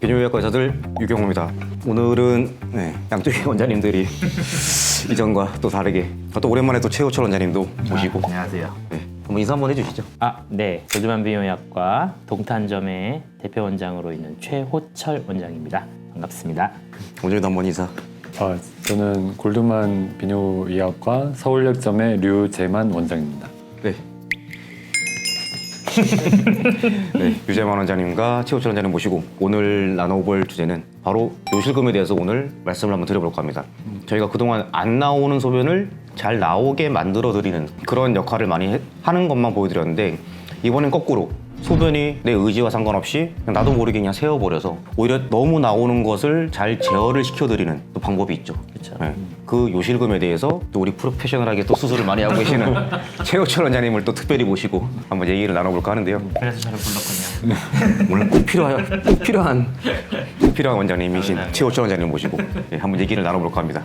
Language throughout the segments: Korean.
비뇨기과 의사들 유경호입니다. 오늘은 양쪽의 원장님들이 이전과 또 다르게 또 오랜만에 또 최호철 원장님도 모시고 안녕하세요. 한번 인사 한번 해주시죠. 네. 골드만 비뇨약과 동탄점의 대표 원장으로 있는 최호철 원장입니다. 반갑습니다. 오늘도 한번 인사. 저는 골드만 비뇨의학과 서울역점의 류재만 원장입니다. 네. 네, 유재만 원장님과 최호철 원장님 모시고 오늘 나눠볼 주제는 바로 요실금에 대해서 오늘 말씀을 한번 드려볼까 합니다. 저희가 그동안 안 나오는 소변을 잘 나오게 만들어드리는 그런 역할을 많이 하는 것만 보여드렸는데 이번엔 거꾸로 소변이 내 의지와 상관없이 그냥 나도 모르게 그냥 새어버려서 오히려 너무 나오는 것을 잘 제어를 시켜드리는 또 방법이 있죠. 그렇죠. 네. 그 요실금에 대해서 또 우리 프로페셔널하게 또 수술을 많이 하고 계시는 최호철 원장님을 또 특별히 모시고 한번 얘기를 나눠볼까 하는데요. 그래서 저를 불렀군요. 오늘 꼭 필요한 원장님이신 최호철 원장님 모시고 한번 얘기를 나눠볼까 합니다.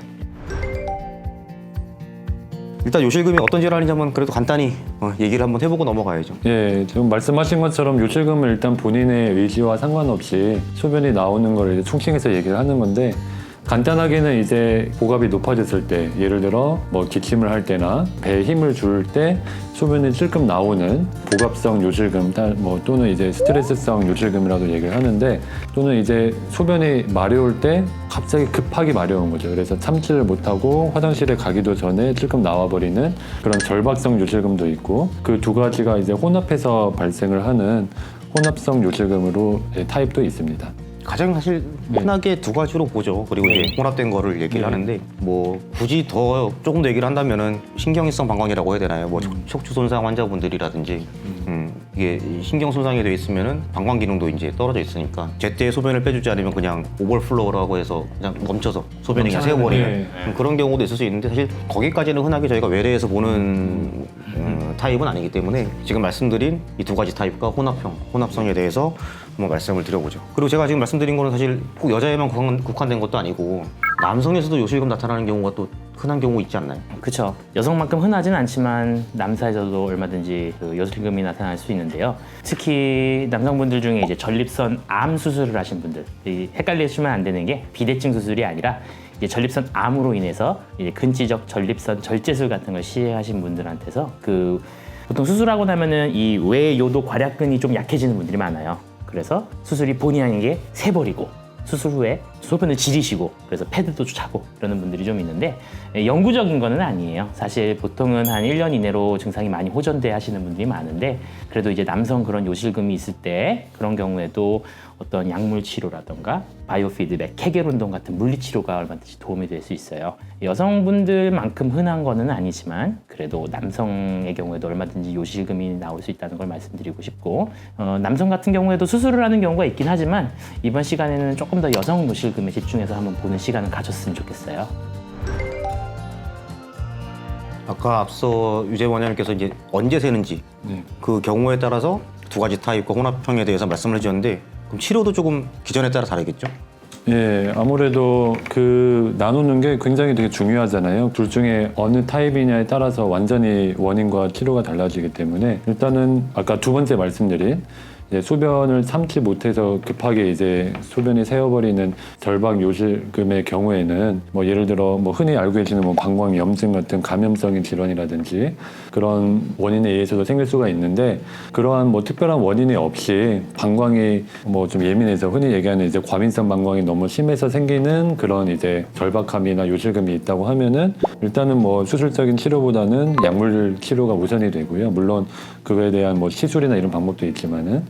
일단 요실금이 어떤 질환인지 한번 그래도 간단히 얘기를 한번 해보고 넘어가야죠. 지금 말씀하신 것처럼 요실금은 일단 본인의 의지와 상관없이 소변이 나오는 걸 이제 총칭해서 얘기를 하는 건데 간단하게는 이제 복압이 높아졌을 때 예를 들어 뭐 기침을 할 때나 배에 힘을 줄 때 소변이 찔끔 나오는 복압성 요실금 또는 이제 스트레스성 요실금이라고 얘기를 하는데 또는 이제 소변이 마려울 때 갑자기 급하게 마려운 거죠. 그래서 참지를 못하고 화장실에 가기도 전에 찔끔 나와버리는 그런 절박성 요실금도 있고 그 두 가지가 이제 혼합해서 발생을 하는 혼합성 요실금으로 타입도 있습니다. 가장 사실 흔하게 두 가지로 보죠. 그리고 이제 혼합된 거를 얘기를 하는데 뭐 굳이 더 조금 더 얘기를 한다면은 신경이성 방광이라고 해야 되나요? 뭐 척추 손상 환자분들이라든지 이게 신경 손상이 되어 있으면은 방광 기능도 이제 떨어져 있으니까 제때 소변을 빼주지 않으면 그냥 오버플로우라고 해서 그냥 멈춰서 소변이 그냥 새어버리는 그런 경우도 있을 수 있는데 사실 거기까지는 흔하게 저희가 외래에서 보는 타입은 아니기 때문에 지금 말씀드린 이 두 가지 타입과 혼합성에 대해서 한번 말씀을 드려보죠. 그리고 제가 지금 말씀드린 거는 사실 꼭 여자에만 국한된 것도 아니고 남성에서도 요실금 나타나는 경우가 또 흔한 경우 있지 않나요? 그렇죠. 여성만큼 흔하진 않지만 남사에서도 얼마든지 그 요실금이 나타날 수 있는데요. 특히 남성분들 중에 이제 전립선 암 수술을 하신 분들, 헷갈리시면 안 되는 게 비대증 수술이 아니라 이제 전립선 암으로 인해서 이제 근지적 전립선 절제술 같은 걸 시행하신 분들한테서 보통 수술하고 나면은 이 외요도 괄약근이 좀 약해지는 분들이 많아요. 그래서 수술이 본의 아니게 새버리고 수술 후에 소변을 지리시고 그래서 패드도 차고 이러는 분들이 좀 있는데 영구적인 거는 아니에요. 사실 보통은 한 1년 이내로 증상이 많이 호전돼 하시는 분들이 많은데 그래도 이제 남성 그런 요실금이 있을 때 그런 경우에도 어떤 약물 치료라던가 바이오 피드백, 케겔 운동 같은 물리 치료가 얼마든지 도움이 될 수 있어요. 여성분들만큼 흔한 거는 아니지만 그래도 남성의 경우에도 얼마든지 요실금이 나올 수 있다는 걸 말씀드리고 싶고 남성 같은 경우에도 수술을 하는 경우가 있긴 하지만 이번 시간에는 조금 더 여성 요실금에 집중해서 한번 보는 시간을 가졌으면 좋겠어요. 아까 앞서 유재 원장님께서 이제 언제 새는지 그 경우에 따라서 두 가지 타입과 혼합형에 대해서 말씀을 해주셨는데 그럼 치료도 조금 기전에 따라 다르겠죠? 아무래도 나누는 게 굉장히 되게 중요하잖아요. 둘 중에 어느 타입이냐에 따라서 완전히 원인과 치료가 달라지기 때문에 일단은 아까 두 번째 말씀드린 소변을 참지 못해서 급하게 이제 소변이 새어버리는 절박 요실금의 경우에는 뭐 예를 들어 뭐 흔히 알고 계시는 뭐 방광염증 같은 감염성인 질환이라든지 그런 원인에 의해서도 생길 수가 있는데 그러한 뭐 특별한 원인이 없이 방광이 뭐 좀 예민해서 흔히 얘기하는 이제 과민성 방광이 너무 심해서 생기는 그런 이제 절박함이나 요실금이 있다고 하면은 일단은 뭐 수술적인 치료보다는 약물 치료가 우선이 되고요. 물론 그거에 대한 뭐 시술이나 이런 방법도 있지만은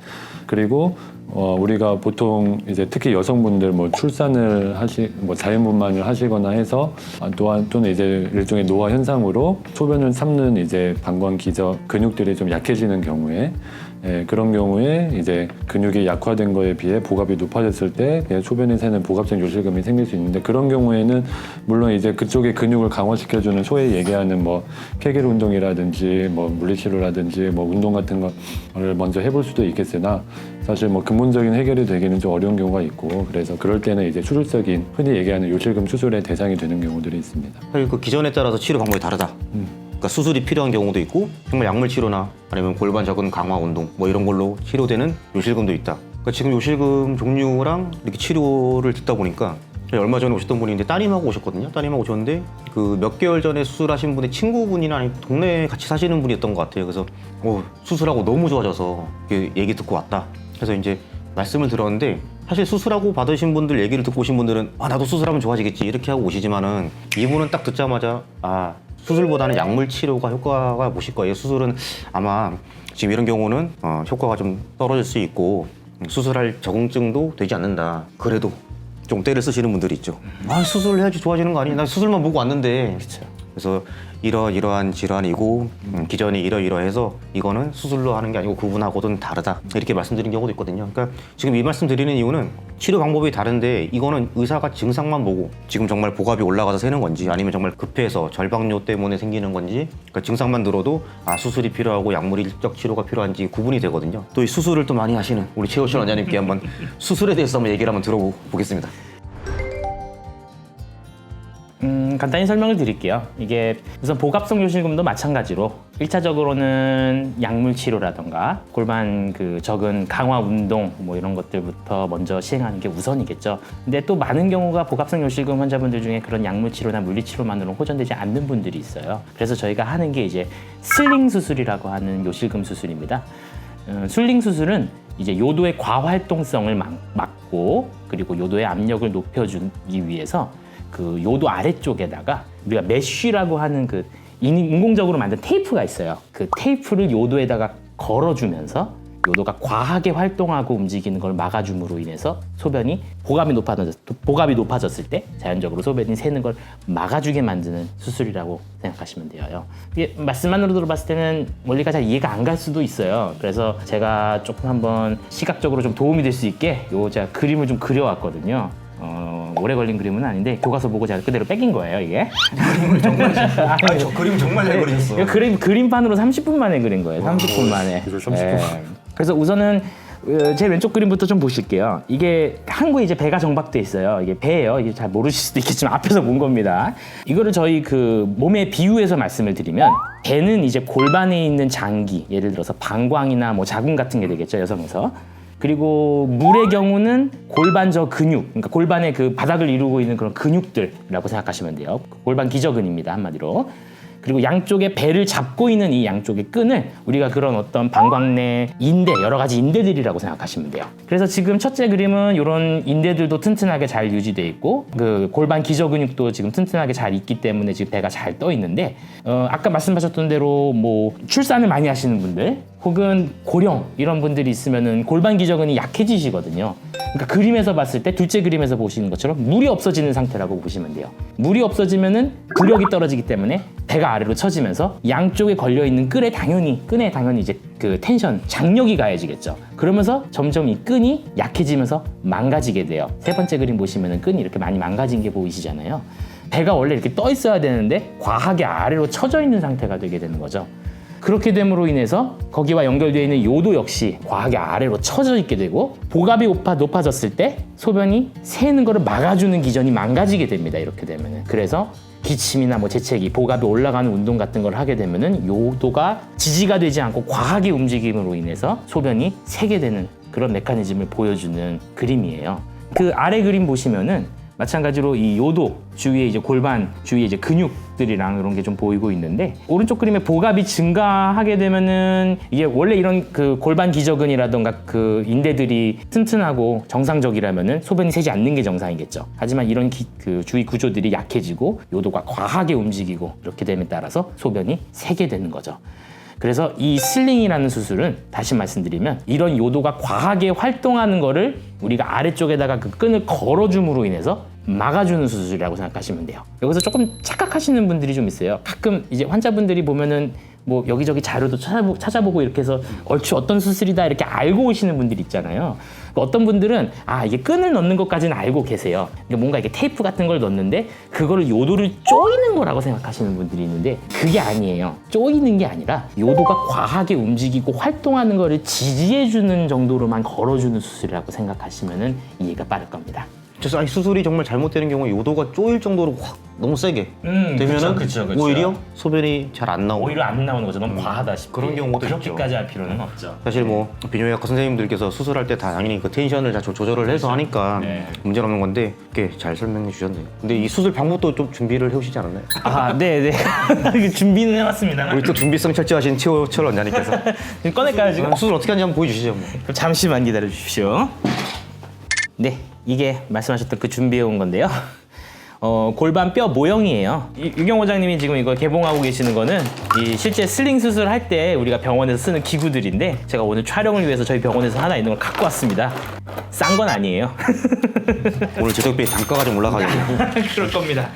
그리고 우리가 보통 이제 특히 여성분들 뭐 출산을 뭐 자연분만을 하시거나 해서 또는 이제 일종의 노화 현상으로 소변을 삼는 이제 방광 기저 근육들이 좀 약해지는 경우에 그런 경우에 이제 근육이 약화된 거에 비해 복압이 높아졌을 때 소변이 새는 복압성 요실금이 생길 수 있는데 그런 경우에는 물론 이제 그쪽의 근육을 강화시켜주는 소위 얘기하는 뭐 케겔 운동이라든지 뭐 물리치료라든지 뭐 운동 같은 거를 먼저 해볼 수도 있겠으나 사실 뭐 근본적인 해결이 되기는 좀 어려운 경우가 있고 그래서 그럴 때는 이제 수술적인 흔히 얘기하는 요실금 수술의 대상이 되는 경우들이 있습니다. 사실 그 기전에 따라서 치료 방법이 다르다. 그러니까 수술이 필요한 경우도 있고 정말 약물 치료나 아니면 골반 저근 강화 운동 뭐 이런 걸로 치료되는 요실금도 있다. 그러니까 지금 요실금 종류랑 이렇게 치료를 듣다 보니까 얼마 전에 오셨던 분이 있는데 따님하고 오셨거든요. 따님하고 오셨는데 그 몇 개월 전에 수술하신 분의 친구분이나 아니면 동네에 같이 사시는 분이었던 것 같아요. 그래서 수술하고 너무 좋아져서 얘기 듣고 왔다. 그래서 이제 말씀을 들었는데 사실 수술하고 받으신 분들 얘기를 듣고 오신 분들은 나도 수술하면 좋아지겠지 이렇게 하고 오시지만은 이분은 딱 듣자마자 수술보다는 약물 치료가 효과가 보실 거예요. 수술은 아마 지금 이런 경우는 효과가 좀 떨어질 수 있고 수술할 적응증도 되지 않는다. 그래도 좀 때를 쓰시는 분들이 있죠. 수술을 해야지 좋아지는 거 아니야? 나 수술만 보고 왔는데. 그렇죠. 그래서 이러이러한 질환이고 기전이 이러이러해서 이거는 수술로 하는 게 아니고 구분하고는 다르다 이렇게 말씀드린 경우도 있거든요. 그러니까 지금 이 말씀 드리는 이유는 치료 방법이 다른데 이거는 의사가 증상만 보고 지금 정말 복압이 올라가서 새는 건지 아니면 정말 급해서 절박뇨 때문에 생기는 건지 그러니까 증상만 들어도 수술이 필요하고 약물적 치료가 필요한지 구분이 되거든요. 또 이 수술을 또 많이 하시는 우리 최호실 원장님께 한번 수술에 대해서 한번 얘기를 한번 들어보겠습니다. 간단히 설명을 드릴게요. 이게 우선 복압성 요실금도 마찬가지로 1차적으로는 약물 치료라던가 골반 적은 강화 운동 이런 것들부터 먼저 시행하는 게 우선이겠죠. 근데 또 많은 경우가 복압성 요실금 환자분들 중에 그런 약물 치료나 물리 치료만으로 호전되지 않는 분들이 있어요. 그래서 저희가 하는 게 이제 슬링 수술이라고 하는 요실금 수술입니다. 슬링 수술은 이제 요도의 과활동성을 막고 그리고 요도의 압력을 높여주기 위해서 그 요도 아래쪽에다가 우리가 메쉬라고 하는 인공적으로 만든 테이프가 있어요. 그 테이프를 요도에다가 걸어주면서 요도가 과하게 활동하고 움직이는 걸 막아줌으로 인해서 소변이 복압이 높아졌을 때 자연적으로 소변이 새는 걸 막아주게 만드는 수술이라고 생각하시면 돼요. 이게 말씀만으로 들어봤을 때는 원리가 잘 이해가 안 갈 수도 있어요. 그래서 제가 조금 한번 시각적으로 좀 도움이 될 수 있게 제가 그림을 좀 그려왔거든요. 오래 걸린 그림은 아닌데 교과서 보고 제가 그대로 뺏긴 거예요, 이게. 그림을 정말 저 그림 정말 잘 그리셨어요. 그림판으로 30분 만에 그린 거예요. 30분 만에. 30분. 그래서 우선은 제 왼쪽 그림부터 좀 보실게요. 이게 항구에 이제 배가 정박돼 있어요. 이게 배예요. 이게 잘 모르실 수도 있겠지만 앞에서 본 겁니다. 이거를 저희 몸에 비유해서 말씀을 드리면 배는 이제 골반에 있는 장기, 예를 들어서 방광이나 자궁 같은 게 되겠죠, 여성에서. 그리고 물의 경우는 골반 근육, 그러니까 골반의 바닥을 이루고 있는 그런 근육들이라고 생각하시면 돼요. 골반 기저근입니다, 한마디로. 그리고 양쪽에 배를 잡고 있는 이 양쪽의 끈을 우리가 그런 어떤 방광내 인대, 여러 가지 인대들이라고 생각하시면 돼요. 그래서 지금 첫째 그림은 이런 인대들도 튼튼하게 잘 유지되어 있고 골반 기저근육도 지금 튼튼하게 잘 있기 때문에 지금 배가 잘 떠 있는데 아까 말씀하셨던 대로 출산을 많이 하시는 분들 혹은 고령 이런 분들이 있으면은 골반 기저근이 약해지시거든요. 그러니까 그림에서 봤을 때 둘째 그림에서 보시는 것처럼 물이 없어지는 상태라고 보시면 돼요. 물이 없어지면은 부력이 떨어지기 때문에 배가 아래로 처지면서 양쪽에 걸려 있는 끈에 당연히 이제 텐션, 장력이 가해지겠죠. 그러면서 점점 이 끈이 약해지면서 망가지게 돼요. 세 번째 그림 보시면은 끈이 이렇게 많이 망가진 게 보이시잖아요. 배가 원래 이렇게 떠 있어야 되는데 과하게 아래로 처져 있는 상태가 되게 되는 거죠. 그렇게 됨으로 인해서 거기와 연결되어 있는 요도 역시 과하게 아래로 처져 있게 되고 복압이 높아졌을 때 소변이 새는 것을 막아주는 기전이 망가지게 됩니다. 이렇게 되면은. 그래서 기침이나 재채기, 복압이 올라가는 운동 같은 걸 하게 되면은 요도가 지지가 되지 않고 과하게 움직임으로 인해서 소변이 새게 되는 그런 메커니즘을 보여주는 그림이에요. 그 아래 그림 보시면은 마찬가지로 이 요도 주위에 이제 골반 주위에 이제 근육들이랑 이런 게 좀 보이고 있는데 오른쪽 그림에 복압이 증가하게 되면은 이게 원래 이런 골반 기저근이라던가 인대들이 튼튼하고 정상적이라면은 소변이 새지 않는 게 정상이겠죠. 하지만 이런 주위 구조들이 약해지고 요도가 과하게 움직이고 이렇게 됨에 따라서 소변이 새게 되는 거죠. 그래서 이 슬링이라는 수술은 다시 말씀드리면 이런 요도가 과하게 활동하는 거를 우리가 아래쪽에다가 끈을 걸어줌으로 인해서 막아주는 수술이라고 생각하시면 돼요. 여기서 조금 착각하시는 분들이 좀 있어요. 가끔 이제 환자분들이 보면은 여기저기 자료도 찾아보고 이렇게 해서 얼추 어떤 수술이다 이렇게 알고 오시는 분들이 있잖아요. 어떤 분들은 이게 끈을 넣는 것까지는 알고 계세요. 뭔가 이렇게 테이프 같은 걸 넣는데 그거를 요도를 조이는 거라고 생각하시는 분들이 있는데 그게 아니에요. 조이는 게 아니라 요도가 과하게 움직이고 활동하는 거를 지지해주는 정도로만 걸어주는 수술이라고 생각하시면 이해가 빠를 겁니다. 그래서 아니, 수술이 정말 잘못되는 경우에 요도가 쪼일 정도로 확 너무 세게 되면은 그쵸. 오히려 소변이 잘 안 나오고 오히려 안 나오는 거죠. 너무 과하다 싶게. 그런 경우도 그렇게까지 할 필요는 없죠. 사실 뭐 비뇨기과 선생님들께서 수술할 때 다 당연히 그 텐션을 잘 조절을 해서 하니까 네. 문제는 없는 건데 꽤 잘 설명해 주셨네요. 근데 이 수술 방법도 좀 준비를 해오시지 않았나요? 아, 네. 준비는 해왔습니다. 우리 또 준비성 철저하신 최호철 원장님께서 꺼낼까요 지금? 수술 어떻게 하는지 한번 보여주시죠. 뭐. 그럼 잠시만 기다려 주십시오. 네, 이게 말씀하셨던 그 준비해 온 건데요. 골반 뼈 모형이에요. 유경 원장님이 지금 이거 개봉하고 계시는 거는 이 실제 슬링 수술할 때 우리가 병원에서 쓰는 기구들인데 제가 오늘 촬영을 위해서 저희 병원에서 하나 있는 걸 갖고 왔습니다. 싼 건 아니에요. 오늘 제작비의 단가가 좀 올라가겠네요. 그럴 겁니다.